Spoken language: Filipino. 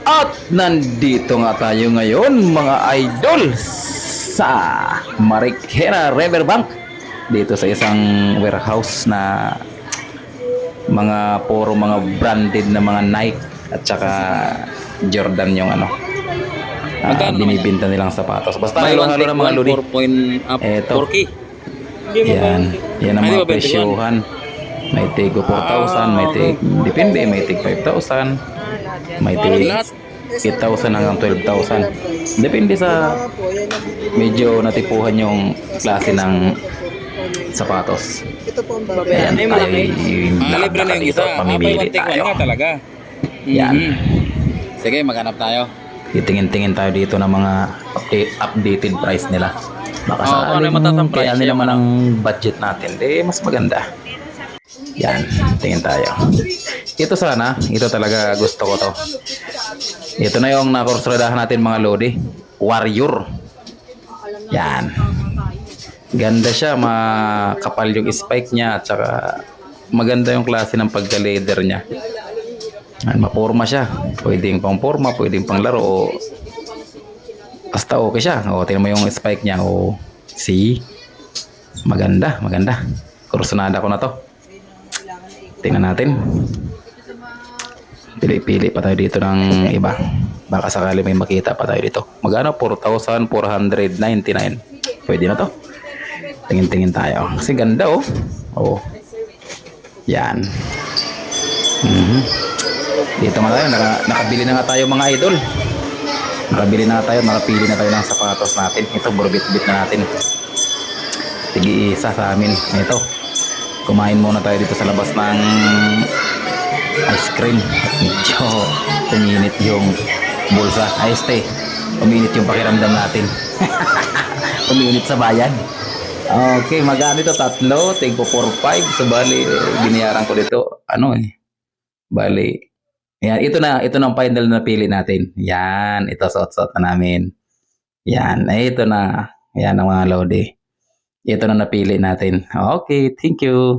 At nandito nga tayo ngayon mga idol sa Marikina Riverbank, dito sa isang warehouse na puro mga branded na mga Nike at saka Jordan yung Magkano naman yan? binibinta nilang sapatos. Basta Buy one halo-halo take ng mga one, lodi. 4K. Yan ang mga Ay, di ba 21? presyuhan. May tig 4,000, may tig, depende, may tig 5,000, may tig Lahat. 8,000 hanggang 12,000. Depende sa medyo natipuhan yung klase ng sapatos. Ayan, tayo Libre na yung isa. Buy pamimili one take one tayo. nga talaga. Yan. Sige, maghanap tayo. Titingin-tingin tayo dito ng mga updated price nila. Baka Oo, kung ano yung mataas ang sakaling price, kaya nila yung man ang budget natin, mas maganda. Yan, tingin tayo. Ito sana, ito talaga gusto ko to. Ito na yung nakursuladahan natin mga lodi. Warrior. Yan. Ganda siya, makapal yung spike niya at saka maganda yung klase ng pagka-leather niya. Yan, mapurma siya. Pwedeng pang porma, pwedeng pang laro o basta okay siya. O, tingnan mo yung spike niya. O, see? Maganda, maganda. Kursunada ko na to. Tingnan natin. Pili-pili pa tayo dito ng iba. Baka sakali may makita pa tayo dito. Magkano? 4,499. Pwede na to. Tingin-tingin tayo. Kasi ganda oh. Oh. Yan. Dito nga tayo. Nakabili na nga tayo mga idol. Nakabili na tayo. Nakapili na tayo ng sapatos natin. Ito, burbit-bit na natin. Tigi-isa sa amin. Ito. Kumain muna tayo dito sa labas ng ice cream. At medyo uminit yung bulsa. Ayos te. Uminit yung pakiramdam natin. Uminit sa bayan. Okay, magkano ito? Tatlo. Tig ko 4-5. So bali, binayaran ko dito. Bali. Yan, ito na ang final na pili natin. Yan, ito suot-suot na namin. Yan, ito na. Yan ang mga lodi. Ito na napili natin. Okay, thank you.